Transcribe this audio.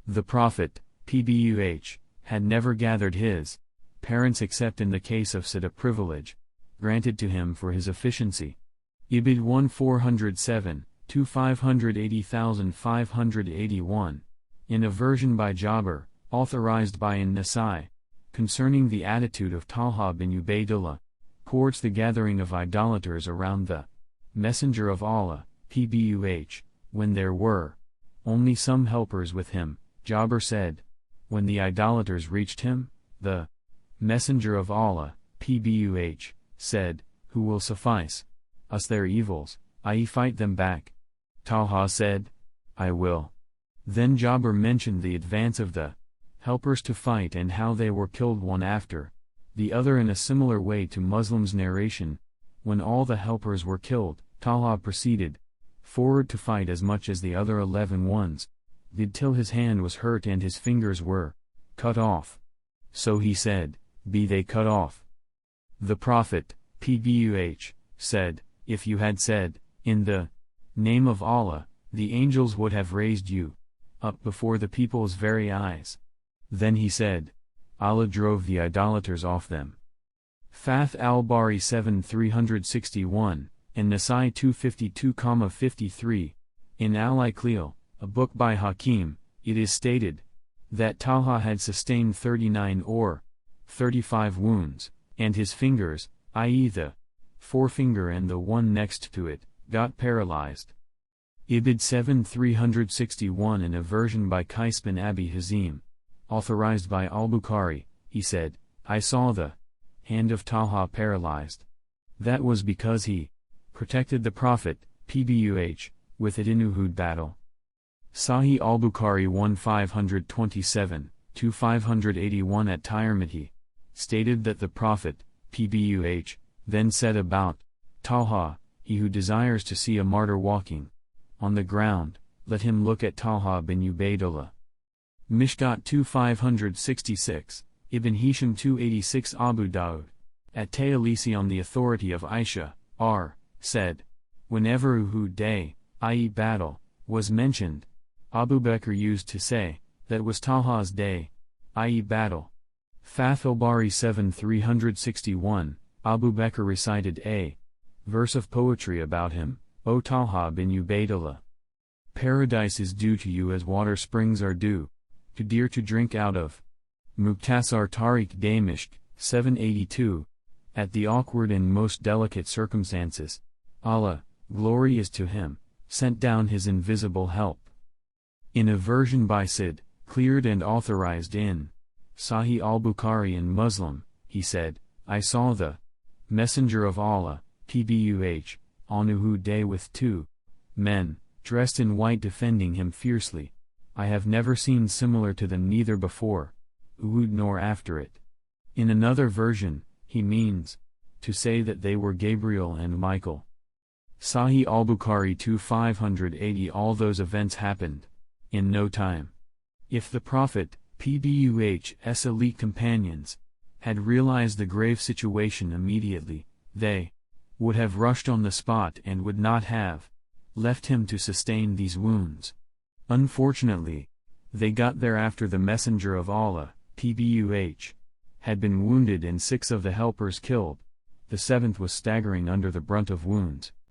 The Prophet, PBUH, had never gathered his parents except in the case of Siddha privilege, granted to him for his efficiency. Ibid 1407, to 580,581. In a version by Jabir, authorized by An-Nasai, concerning the attitude of Talha bin Ubaydullah towards the gathering of idolaters around the Messenger of Allah, PBUH, when there were only some helpers with him, Jabir said, when the idolaters reached him, the Messenger of Allah, PBUH, said, "Who will suffice us their evils, i.e. fight them back?" Talha said, "I will." Then Jabir mentioned the advance of the helpers to fight and how they were killed one after the other in a similar way to Muslims' narration. When all the helpers were killed, Talha proceeded forward to fight as much as the other 11 ones did till his hand was hurt and his fingers were cut off. So he said, "Be they cut off." The Prophet, PBUH, said, "If you had said, 'In the name of Allah,' the angels would have raised you up before the people's very eyes." Then he said, Allah drove the idolaters off them. Fath al-Bari 7-361, and Nasai 252-53. In Al-Iqlil, a book by Hakim, it is stated that Talha had sustained 39 or 35 wounds, and his fingers, i.e. the forefinger and the one next to it, got paralyzed. Ibid 7-361. In a version by Qais bin Abi Hazim, authorized by al-Bukhari, he said, "I saw the hand of Talha paralyzed. That was because he protected the Prophet, PBUH, with it in Uhud battle." Sahih al-Bukhari 1527, to 581 at Tirmidhi, stated that the Prophet, PBUH, then said about Talha, "He who desires to see a martyr walking on the ground, let him look at Talha bin Ubaydullah." Mishkat 2566, Ibn Hisham 286. Abu Dawud, at Tayalisi on the authority of Aisha, R., said, whenever Uhud day, i.e. battle, was mentioned, Abu Bakr used to say, that was Talha's day, i.e. battle. Fath al-Bari 7-361, Abu Bakr recited a verse of poetry about him, "O Talha bin Ubaydullah, paradise is due to you as water springs are due to deer to drink out of." Muqtasar Tariq Damishq, 782. At the awkward and most delicate circumstances, Allah, glory is to him, sent down his invisible help. In a version by Sid, cleared and authorized in Sahih al-Bukhari and Muslim, he said, "I saw the Messenger of Allah, PBUH, on Uhud day with 2 men, dressed in white defending him fiercely. I have never seen similar to them neither before Uhud nor after it." In another version, he means to say that they were Gabriel and Michael. Sahih al-Bukhari 2580. All those events happened in no time. If the Prophet, PBUH's elite companions, had realized the grave situation immediately, they would have rushed on the spot and would not have left him to sustain these wounds. Unfortunately, they got there after the Messenger of Allah, PBUH, had been wounded and 6 of the helpers killed. The 7th was staggering under the brunt of wounds.